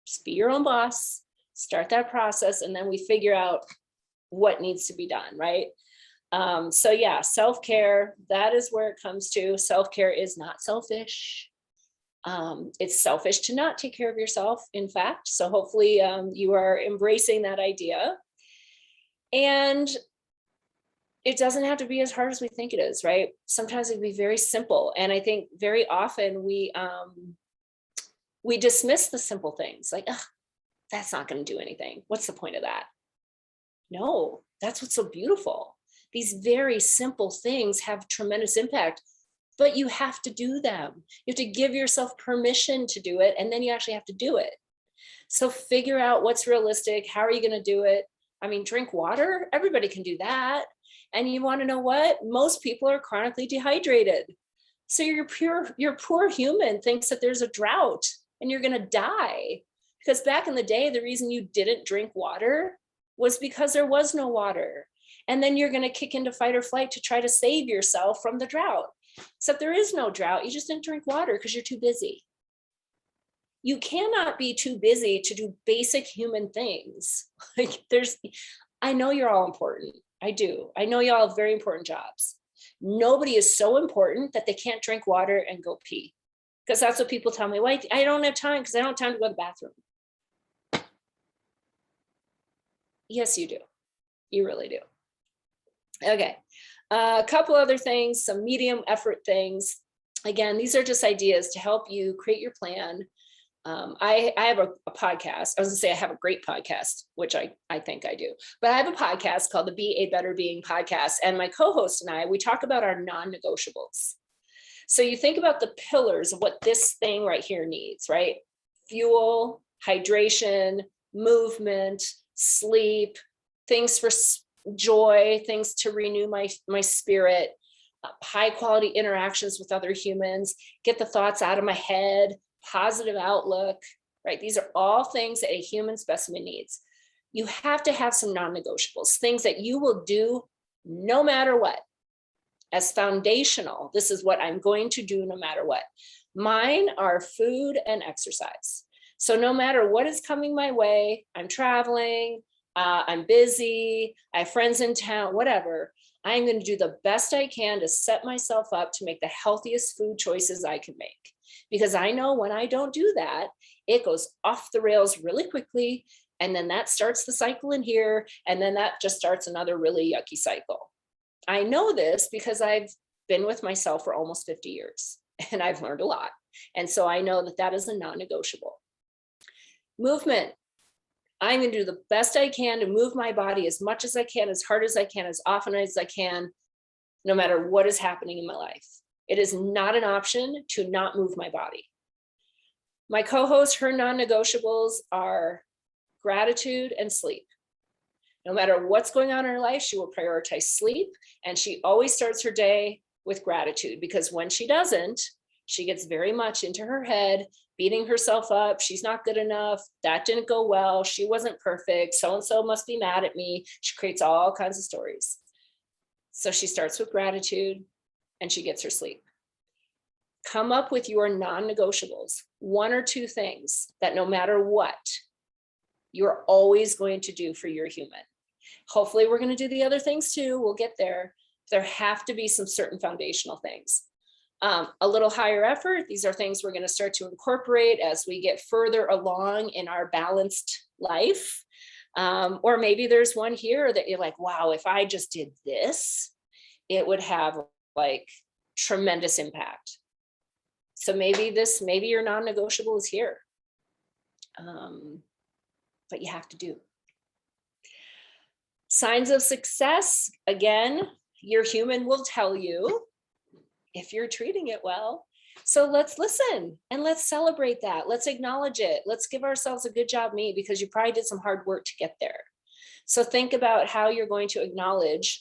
Just be your own boss. Start that process, and then we figure out what needs to be done, right? So yeah, self-care, that is where it comes to. Self-care is not selfish. It's selfish to not take care of yourself, in fact. So hopefully you are embracing that idea. And it doesn't have to be as hard as we think it is, right? Sometimes it can be very simple. And I think very often we dismiss the simple things, like, that's not going to do anything. What's the point of that? No, that's what's so beautiful. These very simple things have tremendous impact, but you have to do them. You have to give yourself permission to do it, and then you actually have to do it. So figure out what's realistic. How are you going to do it? Drink water. Everybody can do that. And you want to know what? Most people are chronically dehydrated. So your poor human thinks that there's a drought and you're going to die. Because back in the day, the reason you didn't drink water was because there was no water. And then you're going to kick into fight or flight to try to save yourself from the drought. Except there is no drought. You just didn't drink water because you're too busy. You cannot be too busy to do basic human things. I know you're all important. I do. I know y'all have very important jobs. Nobody is so important that they can't drink water and go pee. Because that's what people tell me. Well, I don't have time because I don't have time to go to the bathroom. Yes, you do. You really do. Okay. A couple other things, some medium effort things. Again, these are just ideas to help you create your plan. I have a podcast. I was gonna say I have a great podcast, which I think I do, but I have a podcast called the Be a Better Being podcast. And my co-host and I, we talk about our non-negotiables. So you think about the pillars of what this thing right here needs, right? Fuel, hydration, movement, sleep, things for joy, things to renew my spirit, high quality interactions with other humans, get the thoughts out of my head, positive outlook, right? These are all things that a human specimen needs. You have to have some non-negotiables, things that you will do no matter what. As foundational, this is what I'm going to do no matter what. Mine are food and exercise. So no matter what is coming my way, I'm traveling, I'm busy, I have friends in town, whatever, I'm going to do the best I can to set myself up to make the healthiest food choices I can make. Because I know when I don't do that, it goes off the rails really quickly And then that starts the cycle in here. And then that just starts another really yucky cycle. I know this because I've been with myself for almost 50 years and I've learned a lot. And so I know that that is a non-negotiable. Movement. I'm going to do the best I can to move my body as much as I can, as hard as I can, as often as I can, no matter what is happening in my life. It is not an option to not move my body. My co-host, her non-negotiables are gratitude and sleep. No matter what's going on in her life, she will prioritize sleep. And she always starts her day with gratitude, because when she doesn't, she gets very much into her head, beating herself up. She's not good enough. That didn't go well. She wasn't perfect. So-and-so must be mad at me. She creates all kinds of stories. So she starts with gratitude and she gets her sleep. Come up with your non-negotiables, 1 or 2 things that no matter what, you're always going to do for your human. Hopefully we're going to do the other things too. We'll get there. There have to be some certain foundational things. A little higher effort. These are things we're going to start to incorporate as we get further along in our balanced life. Or maybe there's one here that you're like, wow, if I just did this, it would have like tremendous impact. So maybe your non-negotiable is here. But you have to do. Signs of success. Again, your human will tell you if you're treating it well. So let's listen and let's celebrate that. Let's acknowledge it. Let's give ourselves a good job, me, because you probably did some hard work to get there. So think about how you're going to acknowledge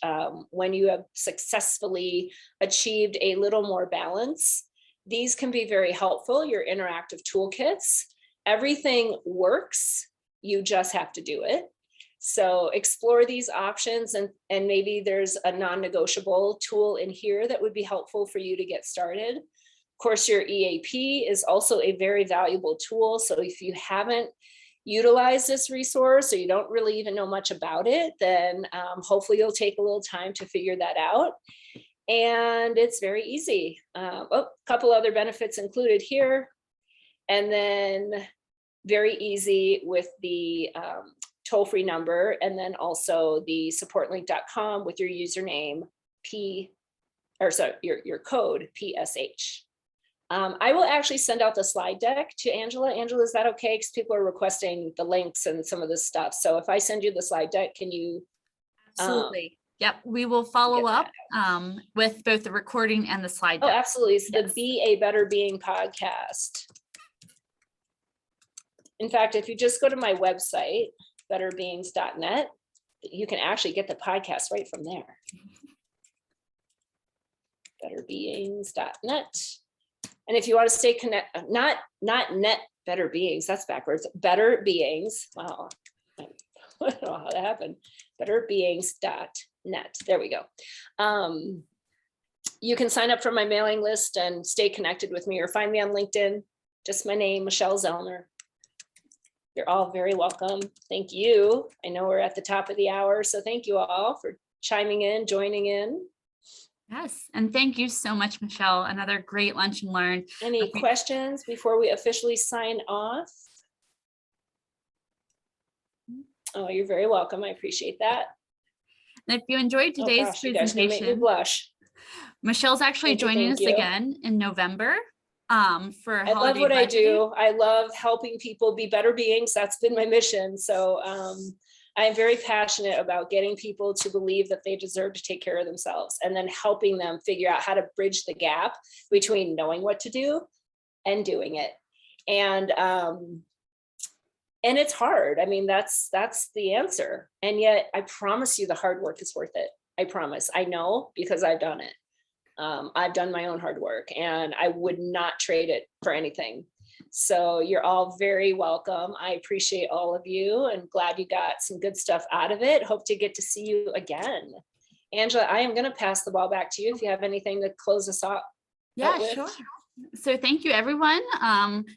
when you have successfully achieved a little more balance. These can be very helpful, your interactive toolkits. Everything works. You just have to do it. So explore these options, and maybe there's a non-negotiable tool in here that would be helpful for you to get started. Of course, your EAP is also a very valuable tool. So if you haven't utilized this resource or you don't really even know much about it, then hopefully you'll take a little time to figure that out. And it's very easy. A couple other benefits included here. And then very easy with the toll-free number, and then also the supportlink.com with your username your code PSH. I will actually send out the slide deck to Angela. Angela, is that okay? Because people are requesting the links and some of this stuff. So if I send you the slide deck, can you? Absolutely. Yep. We will follow up with both the recording and the slide deck. Oh, absolutely. It's the Be a Better Being podcast. In fact, if you just go to my website, betterbeings.net, you can actually get the podcast right from there. Betterbeings.net. And if you want to stay connected, not net better beings, that's backwards. Better beings. Wow. I don't know how that happened. Betterbeings.net. There we go. You can sign up for my mailing list and stay connected with me, or find me on LinkedIn. Just my name, Michelle Zellner. You're all very welcome. Thank you. I know we're at the top of the hour, so thank you all for chiming in, joining in. Yes, and thank you so much, Michelle. Another great lunch and learn. Any questions before we officially sign off? Oh, you're very welcome. I appreciate that. And if you enjoyed today's you guys can make me presentation, blush. Michelle's actually joining us again in November. For a I love what I do. I love helping people be better beings. That's been my mission. So I'm very passionate about getting people to believe that they deserve to take care of themselves, and then helping them figure out how to bridge the gap between knowing what to do and doing it. And it's hard. I mean, that's the answer. And yet I promise you the hard work is worth it. I promise. I know, because I've done it. I've done my own hard work, and I would not trade it for anything. So you're all very welcome. I appreciate all of you, and glad you got some good stuff out of it. Hope to get to see you again. Angela, I am going to pass the ball back to you if you have anything to close us off. Yeah, sure. So thank you, everyone.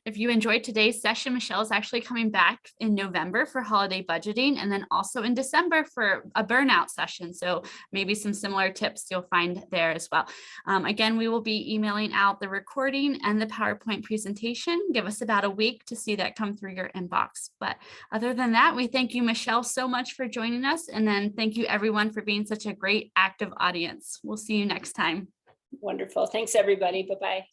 If you enjoyed today's session, Michelle is actually coming back in November for holiday budgeting, and then also in December for a burnout session. So maybe some similar tips you'll find there as well. Again, we will be emailing out the recording and the PowerPoint presentation. Give us about a week to see that come through your inbox. But other than that, we thank you, Michelle, so much for joining us. And then thank you, everyone, for being such a great active audience. We'll see you next time. Wonderful. Thanks, everybody. Bye-bye.